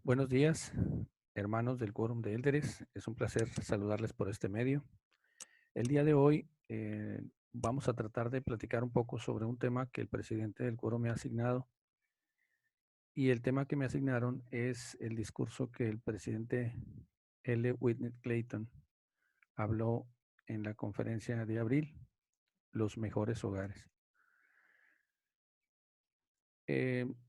Buenos días, hermanos del Quórum de Élderes. Es un placer saludarles por este medio. El día de hoy vamos a tratar de platicar un poco sobre un tema que el presidente del Quórum me ha asignado. Y el tema que me asignaron es el discurso que el presidente L. Whitney Clayton habló en la conferencia de abril, Los Mejores Hogares.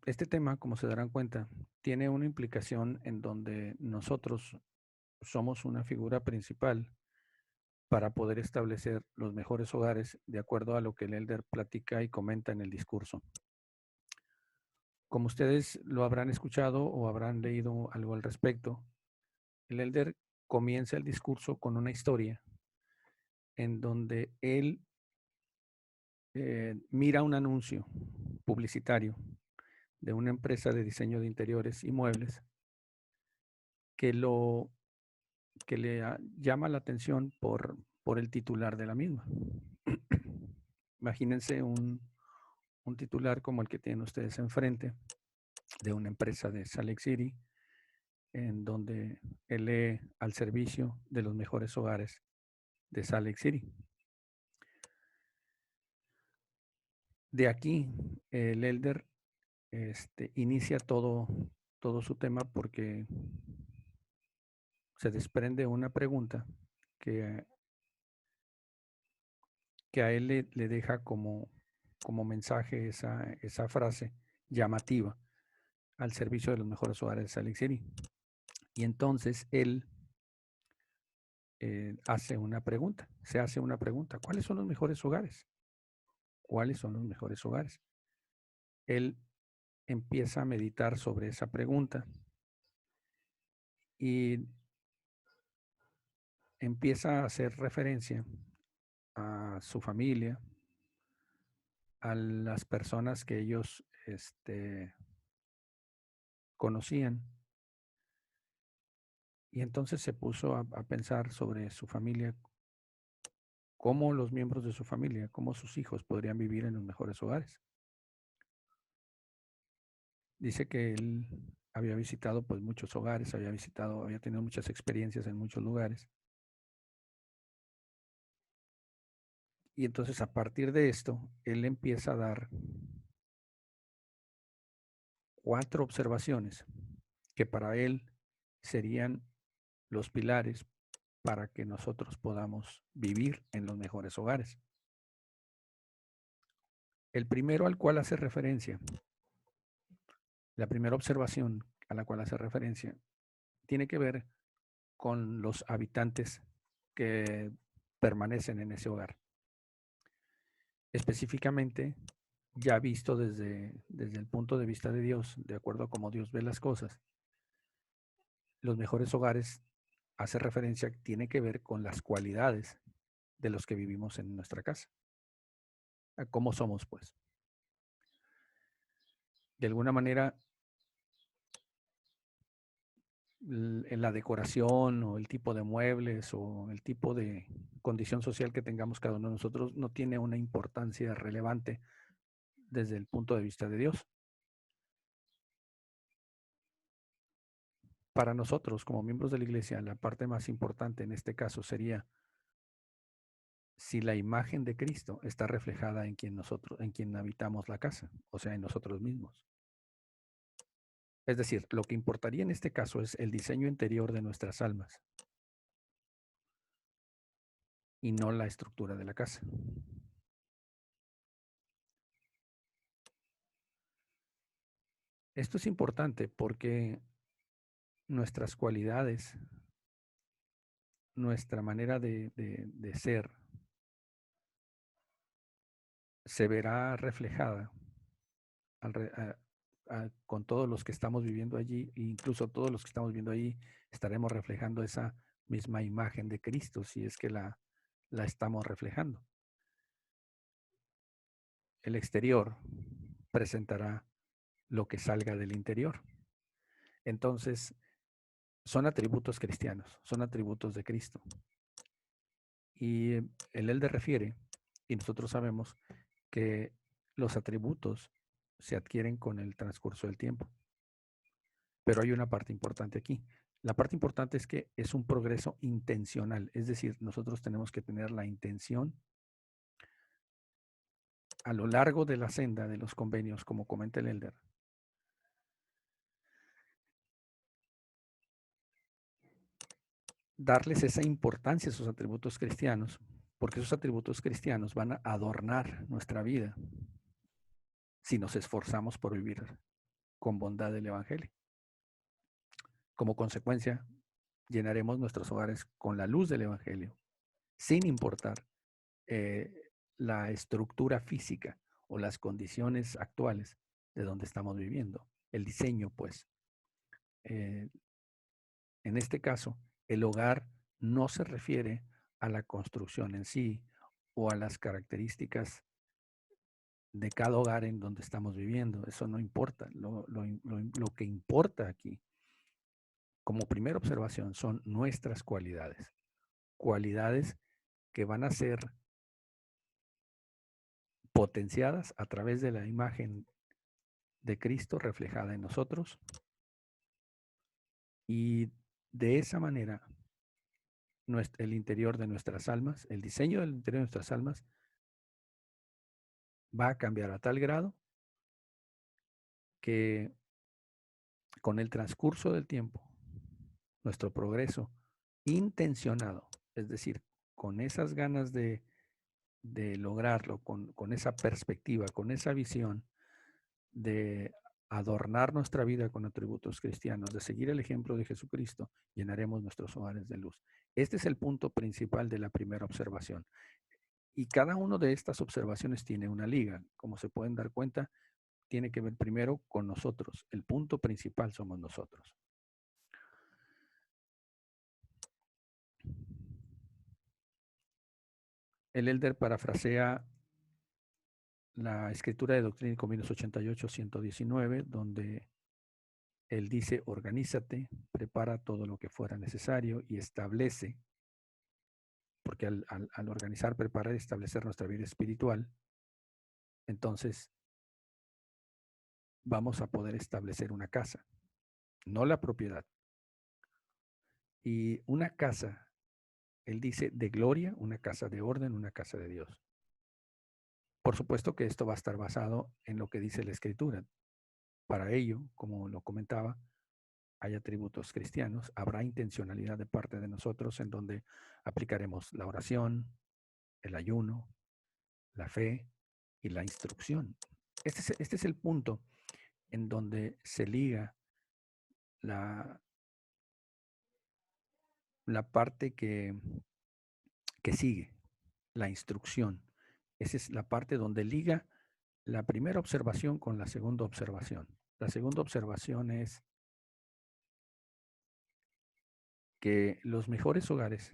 Este tema, como se darán cuenta, tiene una implicación en donde nosotros somos una figura principal para poder establecer los mejores hogares de acuerdo a lo que el elder platica y comenta en el discurso. Como ustedes lo habrán escuchado o habrán leído algo al respecto, el elder comienza el discurso con una historia en donde él mira un anuncio publicitario de una empresa de diseño de interiores y muebles que le llama la atención por el titular de la misma. Imagínense un titular como el que tienen ustedes enfrente de una empresa de Salt Lake City, en donde él lee al servicio de los mejores hogares de Salt Lake City. De aquí, el elder inicia todo su tema porque se desprende una pregunta que, que a él le deja como mensaje esa frase llamativa: al servicio de los mejores hogares de Salt Lake City. Y entonces él se hace una pregunta: ¿cuáles son los mejores hogares? ¿Cuáles son los mejores hogares? Él empieza a meditar sobre esa pregunta y empieza a hacer referencia a su familia, a las personas que ellos conocían. Y entonces se puso a pensar sobre su familia, cómo los miembros de su familia, cómo sus hijos podrían vivir en los mejores hogares. Dice que él había visitado pues muchos hogares, había tenido muchas experiencias en muchos lugares. Y entonces a partir de esto, él empieza a dar 4 observaciones que para él serían los pilares para que nosotros podamos vivir en los mejores hogares. El primero al cual hace referencia, la primera observación a la cual hace referencia, tiene que ver con los habitantes que permanecen en ese hogar. Específicamente, ya visto desde el punto de vista de Dios, de acuerdo a cómo Dios ve las cosas, los mejores hogares hace referencia, tiene que ver con las cualidades de los que vivimos en nuestra casa. A cómo somos, pues. De alguna manera, en la decoración o el tipo de muebles o el tipo de condición social que tengamos cada uno de nosotros no tiene una importancia relevante desde el punto de vista de Dios. Para nosotros, como miembros de la iglesia, la parte más importante en este caso sería si la imagen de Cristo está reflejada en quien habitamos la casa, o sea, en nosotros mismos. Es decir, lo que importaría en este caso es el diseño interior de nuestras almas y no la estructura de la casa. Esto es importante porque nuestras cualidades, nuestra manera de ser, se verá reflejada con todos los que estamos viviendo allí, e incluso todos los que estamos viviendo allí estaremos reflejando esa misma imagen de Cristo, si es que la estamos reflejando. El exterior presentará lo que salga del interior. Entonces, son atributos cristianos, son atributos de Cristo. Y el elder refiere, y nosotros sabemos, que los atributos se adquieren con el transcurso del tiempo. Pero hay una parte importante aquí. La parte importante es que es un progreso intencional, es decir, nosotros tenemos que tener la intención a lo largo de la senda de los convenios, como comenta el Elder, darles esa importancia a esos atributos cristianos, porque esos atributos cristianos van a adornar nuestra vida si nos esforzamos por vivir con bondad el Evangelio. Como consecuencia, llenaremos nuestros hogares con la luz del Evangelio, sin importar la estructura física o las condiciones actuales de donde estamos viviendo. El diseño, pues. En este caso, el hogar no se refiere a la construcción en sí o a las características de cada hogar en donde estamos viviendo. Eso no importa. Lo que importa aquí, como primera observación, son nuestras cualidades. Cualidades que van a ser potenciadas a través de la imagen de Cristo reflejada en nosotros, y de esa manera el interior de nuestras almas, el diseño del interior de nuestras almas va a cambiar a tal grado que con el transcurso del tiempo, nuestro progreso intencionado, es decir, con esas ganas de lograrlo, con esa perspectiva, con esa visión de adornar nuestra vida con atributos cristianos, de seguir el ejemplo de Jesucristo, llenaremos nuestros hogares de luz. Este es el punto principal de la primera observación. Y cada una de estas observaciones tiene una liga. Como se pueden dar cuenta, tiene que ver primero con nosotros. El punto principal somos nosotros. El Elder parafrasea la escritura de Doctrina y Convenios 88-119, donde él dice: organízate, prepara todo lo que fuera necesario y establece, porque al organizar, preparar y establecer nuestra vida espiritual, entonces vamos a poder establecer una casa, no la propiedad. Y una casa, él dice, de gloria, una casa de orden, una casa de Dios. Por supuesto que esto va a estar basado en lo que dice la Escritura. Para ello, como lo comentaba, hay atributos cristianos, habrá intencionalidad de parte de nosotros en donde aplicaremos la oración, el ayuno, la fe y la instrucción. Este es el punto en donde se liga la, la parte que sigue, la instrucción. Esa es la parte donde liga la primera observación con la segunda observación. La segunda observación es que los mejores hogares,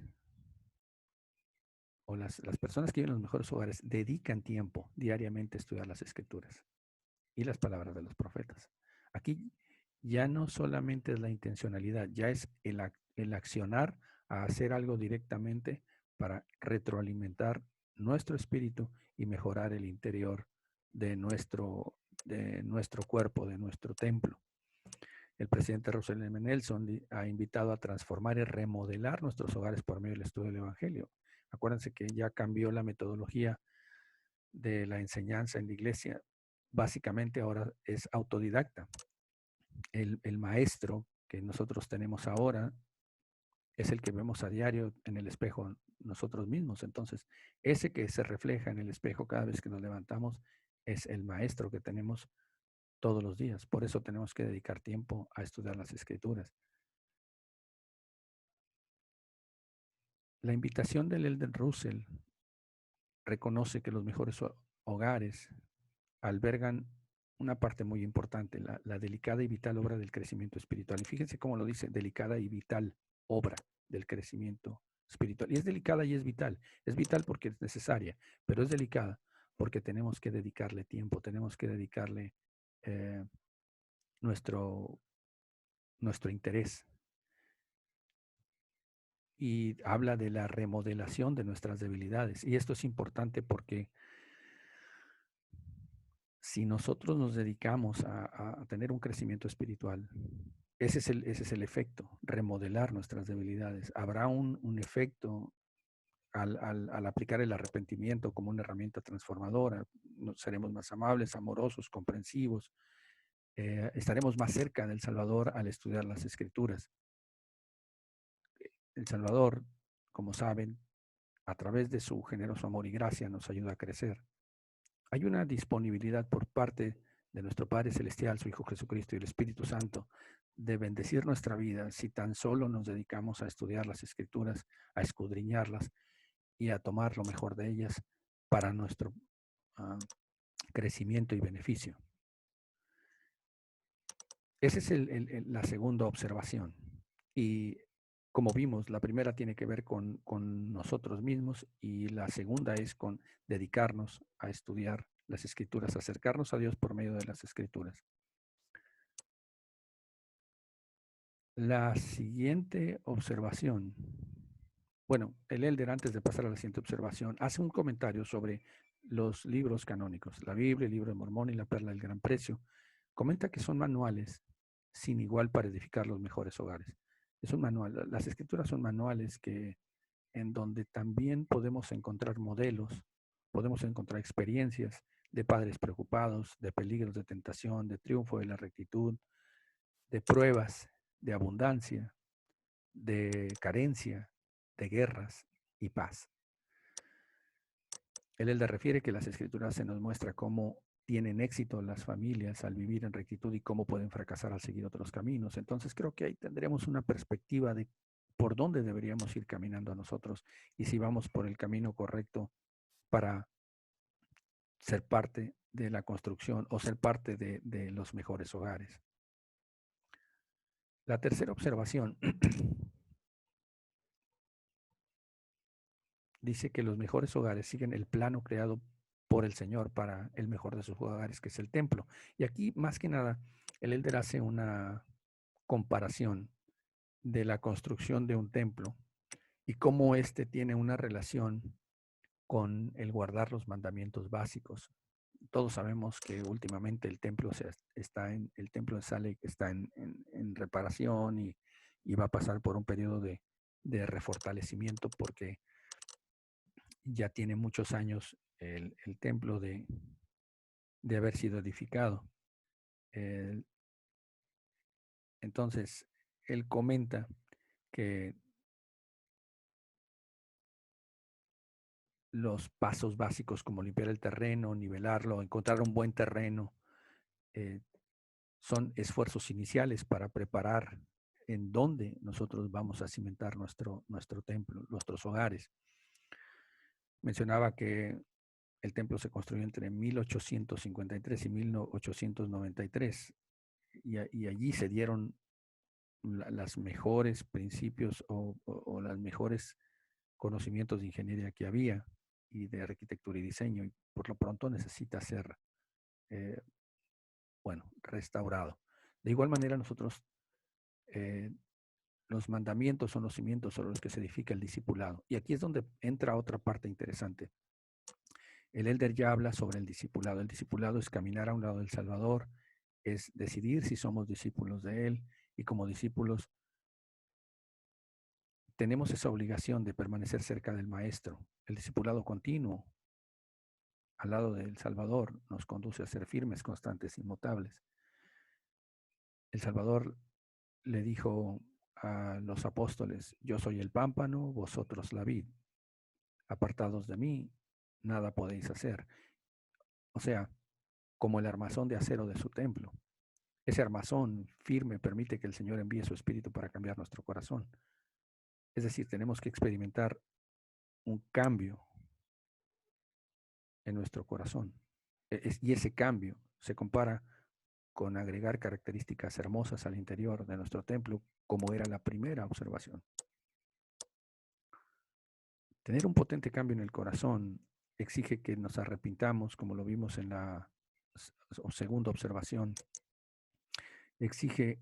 o las personas que viven en los mejores hogares, dedican tiempo diariamente a estudiar las escrituras y las palabras de los profetas. Aquí ya no solamente es la intencionalidad, ya es el accionar a hacer algo directamente para retroalimentar nuestro espíritu y mejorar el interior de nuestro cuerpo, de nuestro templo. El presidente Russell M. Nelson ha invitado a transformar y remodelar nuestros hogares por medio del estudio del Evangelio. Acuérdense que ya cambió la metodología de la enseñanza en la iglesia. Básicamente ahora es autodidacta. El maestro que nosotros tenemos ahora es el que vemos a diario en el espejo nosotros mismos. Entonces, ese que se refleja en el espejo cada vez que nos levantamos es el maestro que tenemos todos los días. Por eso tenemos que dedicar tiempo a estudiar las escrituras. La invitación del Elder Russell reconoce que los mejores hogares albergan una parte muy importante, la delicada y vital obra del crecimiento espiritual. Y fíjense cómo lo dice: delicada y vital obra del crecimiento espiritual. Y es delicada y es vital. Es vital porque es necesaria, pero es delicada porque tenemos que dedicarle tiempo, tenemos que dedicarle eh, nuestro, nuestro interés. Y habla de la remodelación de nuestras debilidades. Y esto es importante porque si nosotros nos dedicamos a tener un crecimiento espiritual, ese es el efecto, remodelar nuestras debilidades. Habrá un efecto al aplicar el arrepentimiento como una herramienta transformadora. Seremos más amables, amorosos, comprensivos. Estaremos más cerca del Salvador al estudiar las Escrituras. El Salvador, como saben, a través de su generoso amor y gracia nos ayuda a crecer. Hay una disponibilidad por parte de nuestro Padre Celestial, su Hijo Jesucristo y el Espíritu Santo de bendecir nuestra vida si tan solo nos dedicamos a estudiar las Escrituras, a escudriñarlas y a tomar lo mejor de ellas para nuestro uh, crecimiento y beneficio. Esa es la segunda observación. Y como vimos, la primera tiene que ver con nosotros mismos y la segunda es con dedicarnos a estudiar las Escrituras, acercarnos a Dios por medio de las Escrituras. La siguiente observación, bueno, el Elder, antes de pasar a la siguiente observación, hace un comentario sobre los libros canónicos, la Biblia, el Libro de Mormón y la Perla del Gran Precio. Comenta que son manuales sin igual para edificar los mejores hogares. Es un manual, las Escrituras son manuales en donde también podemos encontrar modelos, podemos encontrar experiencias de padres preocupados, de peligros de tentación, de triunfo de la rectitud, de pruebas, de abundancia, de carencia, de guerras y paz. El Elder refiere que las Escrituras se nos muestra cómo tienen éxito las familias al vivir en rectitud y cómo pueden fracasar al seguir otros caminos. Entonces creo que ahí tendremos una perspectiva de por dónde deberíamos ir caminando a nosotros y si vamos por el camino correcto para ser parte de la construcción o ser parte de los mejores hogares. La tercera observación dice que los mejores hogares siguen el plano creado por el Señor para el mejor de sus hogares, que es el templo. Y aquí, más que nada, el Elder hace una comparación de la construcción de un templo y cómo éste tiene una relación con el guardar los mandamientos básicos. Todos sabemos que últimamente el templo el templo de Sale está en reparación y va a pasar por un periodo de refortalecimiento porque ya tiene muchos años el templo de haber sido edificado. Entonces, él comenta que los pasos básicos como limpiar el terreno, nivelarlo, encontrar un buen terreno, son esfuerzos iniciales para preparar en dónde nosotros vamos a cimentar nuestro templo, nuestros hogares. Mencionaba que el templo se construyó entre 1853 y 1893 y allí se dieron las mejores principios o las mejores conocimientos de ingeniería que había y de arquitectura y diseño y por lo pronto necesita ser restaurado. De igual manera nosotros los mandamientos son los cimientos sobre los que se edifica el discipulado. Y aquí es donde entra otra parte interesante. El Elder ya habla sobre el discipulado. El discipulado es caminar a un lado del Salvador, es decidir si somos discípulos de Él y como discípulos tenemos esa obligación de permanecer cerca del Maestro. El discipulado continuo al lado del Salvador nos conduce a ser firmes, constantes, inmutables. El Salvador le dijo a los apóstoles, yo soy el pámpano, vosotros la vid. Apartados de mí, nada podéis hacer. O sea, como el armazón de acero de su templo. Ese armazón firme permite que el Señor envíe su Espíritu para cambiar nuestro corazón. Es decir, tenemos que experimentar un cambio en nuestro corazón. Y ese cambio se compara con agregar características hermosas al interior de nuestro templo, como era la primera observación. Tener un potente cambio en el corazón exige que nos arrepintamos, como lo vimos en la segunda observación. Exige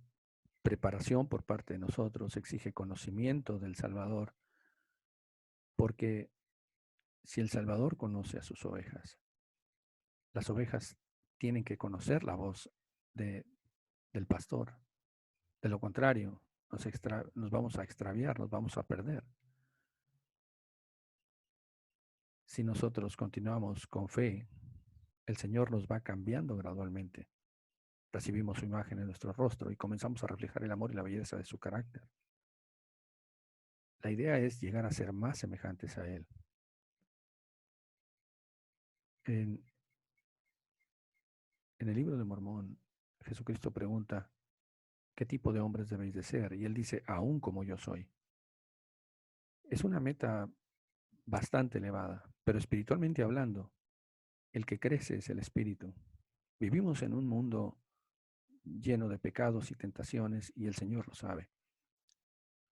preparación por parte de nosotros, exige conocimiento del Salvador, porque si el Salvador conoce a sus ovejas, las ovejas tienen que conocer la voz del pastor. De lo contrario, nos vamos a extraviar, nos vamos a perder. Si nosotros continuamos con fe, el Señor nos va cambiando gradualmente. Recibimos su imagen en nuestro rostro y comenzamos a reflejar el amor y la belleza de su carácter. La idea es llegar a ser más semejantes a Él. En, en el libro de Mormón, Jesucristo pregunta, ¿qué tipo de hombres debéis de ser? Y Él dice, aún como yo soy. Es una meta bastante elevada, pero espiritualmente hablando, el que crece es el espíritu. Vivimos en un mundo lleno de pecados y tentaciones y el Señor lo sabe.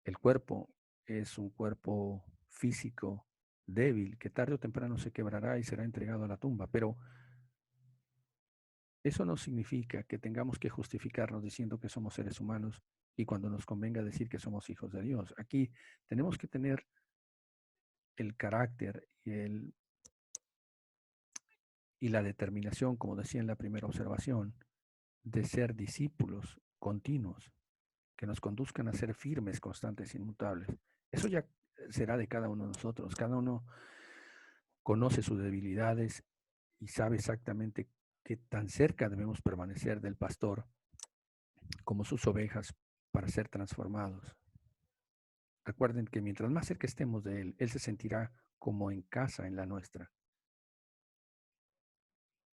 El cuerpo es un cuerpo físico débil que tarde o temprano se quebrará y será entregado a la tumba, pero eso no significa que tengamos que justificarnos diciendo que somos seres humanos y cuando nos convenga decir que somos hijos de Dios. Aquí tenemos que tener el carácter y la determinación, como decía en la primera observación, de ser discípulos continuos que nos conduzcan a ser firmes, constantes, inmutables. Eso ya será de cada uno de nosotros. Cada uno conoce sus debilidades y sabe exactamente qué tan cerca debemos permanecer del pastor como sus ovejas para ser transformados. Recuerden que mientras más cerca estemos de Él, Él se sentirá como en casa en la nuestra.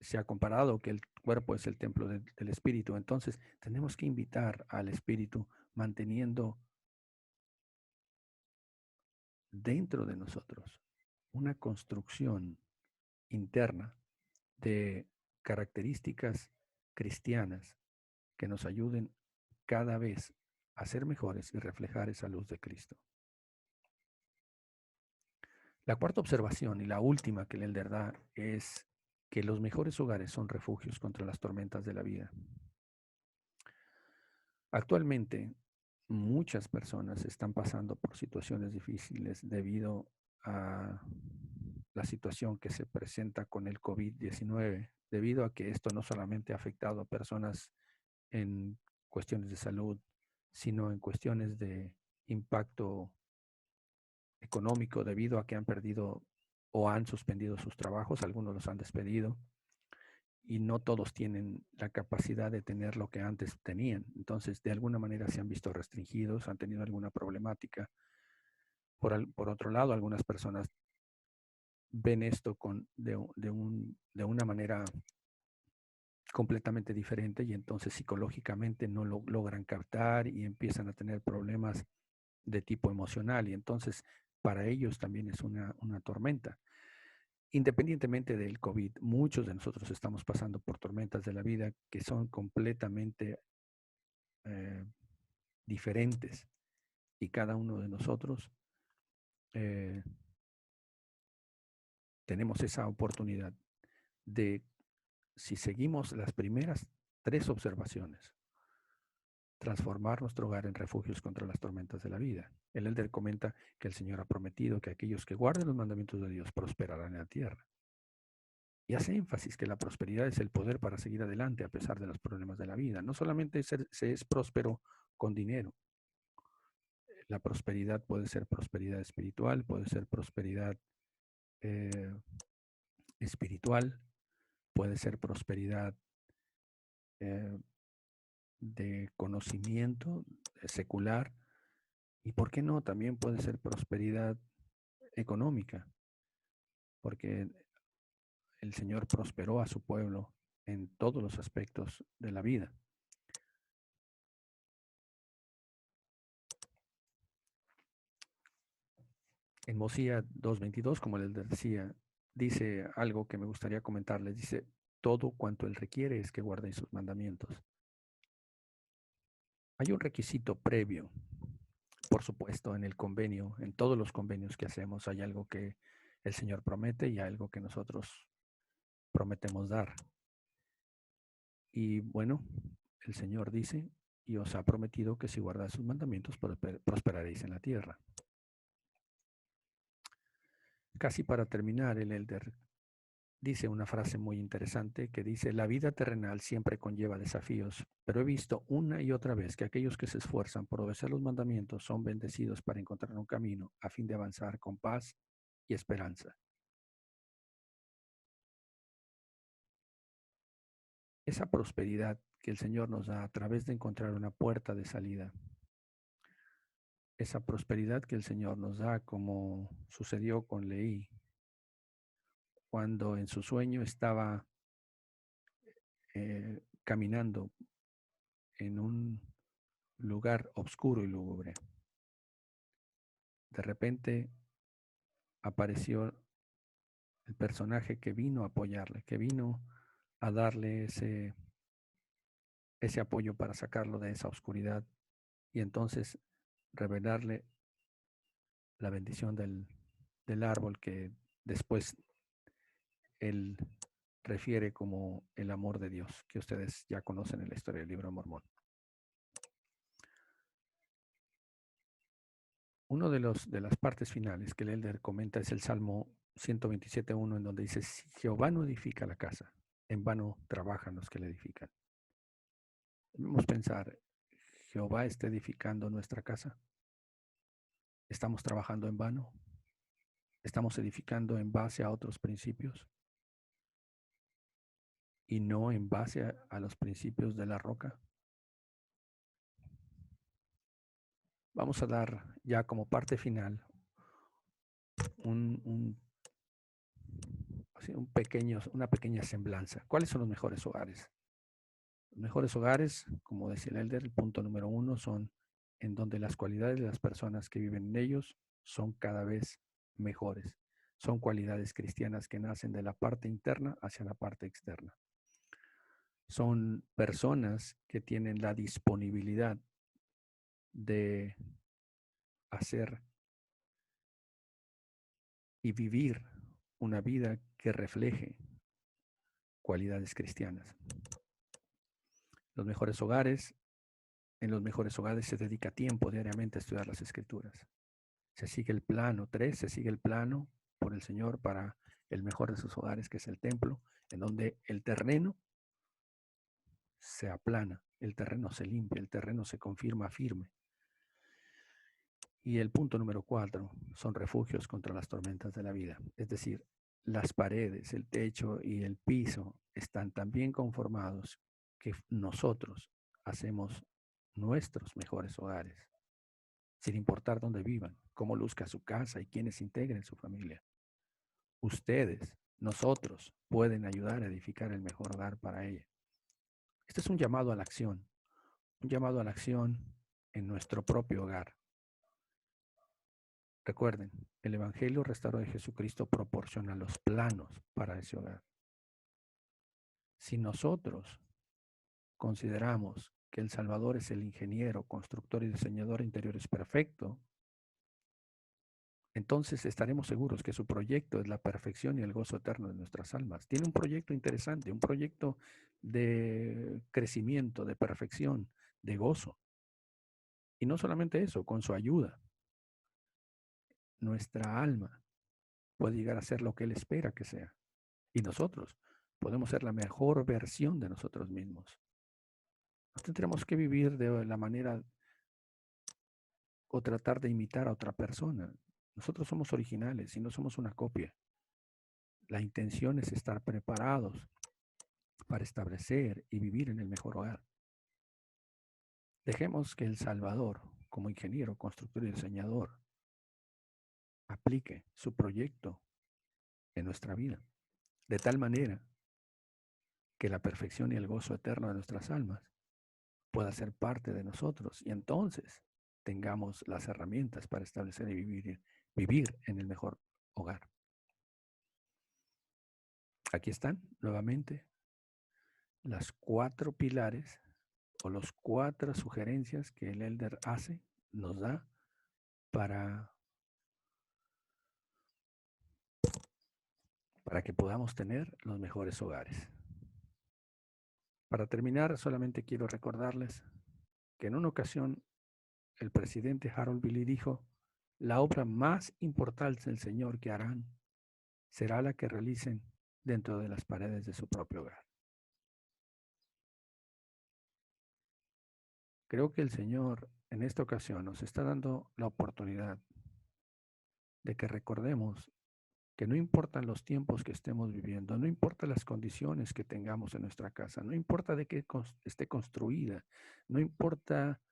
Se ha comparado que el cuerpo es el templo del Espíritu, entonces tenemos que invitar al Espíritu manteniendo dentro de nosotros una construcción interna de características cristianas que nos ayuden cada vez a ser mejores y reflejar esa luz de Cristo. La cuarta observación y la última que el Elder da es que los mejores hogares son refugios contra las tormentas de la vida. Actualmente, muchas personas están pasando por situaciones difíciles debido a la situación que se presenta con el COVID-19, debido a que esto no solamente ha afectado a personas en cuestiones de salud, sino en cuestiones de impacto económico debido a que han perdido o han suspendido sus trabajos, algunos los han despedido y no todos tienen la capacidad de tener lo que antes tenían. Entonces, de alguna manera se han visto restringidos, han tenido alguna problemática. Por otro lado, algunas personas ven esto de una manera completamente diferente y entonces psicológicamente no lo logran captar y empiezan a tener problemas de tipo emocional y entonces para ellos también es una tormenta. Independientemente del COVID, muchos de nosotros estamos pasando por tormentas de la vida que son completamente eh, diferentes y cada uno de nosotros eh, tenemos esa oportunidad de, si seguimos las primeras tres observaciones, transformar nuestro hogar en refugios contra las tormentas de la vida. El Elder comenta que el Señor ha prometido que aquellos que guarden los mandamientos de Dios prosperarán en la tierra. Y hace énfasis que la prosperidad es el poder para seguir adelante a pesar de los problemas de la vida. No solamente se es próspero con dinero. La prosperidad puede ser prosperidad espiritual, puede ser prosperidad eh, espiritual, puede ser prosperidad eh, de conocimiento secular y, ¿por qué no? También puede ser prosperidad económica, porque el Señor prosperó a su pueblo en todos los aspectos de la vida. En Mosía 2:22, como les decía, dice algo que me gustaría comentarles. Dice, todo cuanto Él requiere es que guardéis sus mandamientos. Hay un requisito previo, por supuesto, en el convenio, en todos los convenios que hacemos, hay algo que el Señor promete y algo que nosotros prometemos dar. Y bueno, el Señor dice, y os ha prometido que si guardáis sus mandamientos, prosperaréis en la tierra. Casi para terminar, el Elder dice una frase muy interesante que dice, la vida terrenal siempre conlleva desafíos, pero he visto una y otra vez que aquellos que se esfuerzan por obedecer los mandamientos son bendecidos para encontrar un camino a fin de avanzar con paz y esperanza. Esa prosperidad que el Señor nos da a través de encontrar una puerta de salida, esa prosperidad que el Señor nos da como sucedió con Leí, cuando en su sueño estaba caminando en un lugar oscuro y lúgubre. De repente apareció el personaje que vino a apoyarle, que vino a darle ese apoyo para sacarlo de esa oscuridad y entonces revelarle la bendición del árbol que después él refiere como el amor de Dios, que ustedes ya conocen en la historia del libro de Mormón. Uno de las partes finales que el Elder comenta es el Salmo 127.1, en donde dice, si Jehová no edifica la casa, en vano trabajan los que la edifican. Debemos pensar, ¿Jehová está edificando nuestra casa? ¿Estamos trabajando en vano? ¿Estamos edificando en base a otros principios y no en base a los principios de la roca? Vamos a dar ya como parte final una pequeña semblanza. ¿Cuáles son los mejores hogares? Los mejores hogares, como decía el Elder, el punto número 1, son en donde las cualidades de las personas que viven en ellos son cada vez mejores. Son cualidades cristianas que nacen de la parte interna hacia la parte externa. Son personas que tienen la disponibilidad de hacer y vivir una vida que refleje cualidades cristianas. Los mejores hogares, en los mejores hogares se dedica tiempo diariamente a estudiar las Escrituras. Se sigue el plano 3, se sigue el plano por el Señor para el mejor de sus hogares, que es el templo, en donde el terreno se aplana, el terreno se limpia, el terreno se confirma firme. Y el punto número 4 son refugios contra las tormentas de la vida. Es decir, las paredes, el techo y el piso están tan bien conformados que nosotros hacemos nuestros mejores hogares, sin importar dónde vivan, cómo luzca su casa y quiénes integren su familia. Ustedes, nosotros, pueden ayudar a edificar el mejor hogar para ella. Este es un llamado a la acción en nuestro propio hogar. Recuerden, el Evangelio restaurado de Jesucristo proporciona los planos para ese hogar. Si nosotros consideramos que el Salvador es el ingeniero, constructor y diseñador de interiores perfecto, entonces estaremos seguros que su proyecto es la perfección y el gozo eterno de nuestras almas. Tiene un proyecto interesante, un proyecto de crecimiento, de perfección, de gozo. Y no solamente eso, con su ayuda, nuestra alma puede llegar a ser lo que Él espera que sea. Y nosotros podemos ser la mejor versión de nosotros mismos. No tendremos que vivir de la manera o tratar de imitar a otra persona. Nosotros somos originales y no somos una copia. La intención es estar preparados para establecer y vivir en el mejor hogar. Dejemos que el Salvador, como ingeniero, constructor y diseñador, aplique su proyecto en nuestra vida, de tal manera que la perfección y el gozo eterno de nuestras almas pueda ser parte de nosotros y entonces tengamos las herramientas para establecer y vivir en el mejor hogar. Aquí están nuevamente las 4 pilares o las 4 sugerencias que el Elder nos da para que podamos tener los mejores hogares. Para terminar, solamente quiero recordarles que en una ocasión el presidente Harold Billy dijo, la obra más importante del Señor que harán será la que realicen dentro de las paredes de su propio hogar. Creo que el Señor en esta ocasión nos está dando la oportunidad de que recordemos que no importan los tiempos que estemos viviendo, no importa las condiciones que tengamos en nuestra casa, no importa de qué esté construida, no importa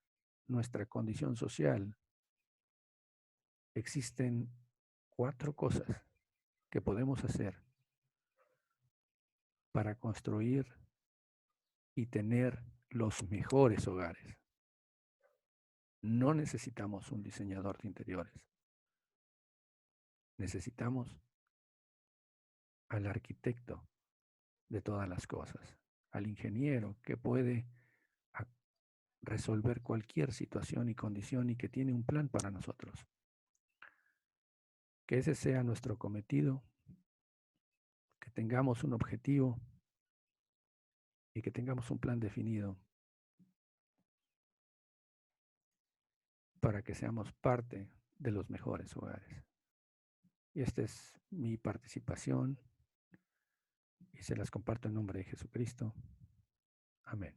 nuestra condición social, existen 4 cosas que podemos hacer para construir y tener los mejores hogares. No necesitamos un diseñador de interiores. Necesitamos al arquitecto de todas las cosas, al ingeniero que puede resolver cualquier situación y condición y que tiene un plan para nosotros. Que ese sea nuestro cometido, que tengamos un objetivo y que tengamos un plan definido para que seamos parte de los mejores hogares. Y esta es mi participación y se las comparto en nombre de Jesucristo. Amén.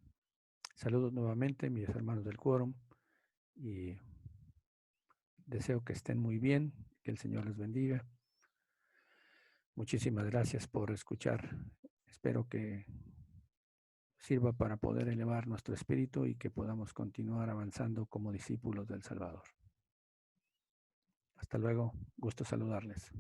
Saludos nuevamente, mis hermanos del quórum, y deseo que estén muy bien, que el Señor les bendiga. Muchísimas gracias por escuchar. Espero que sirva para poder elevar nuestro espíritu y que podamos continuar avanzando como discípulos del Salvador. Hasta luego, gusto saludarles.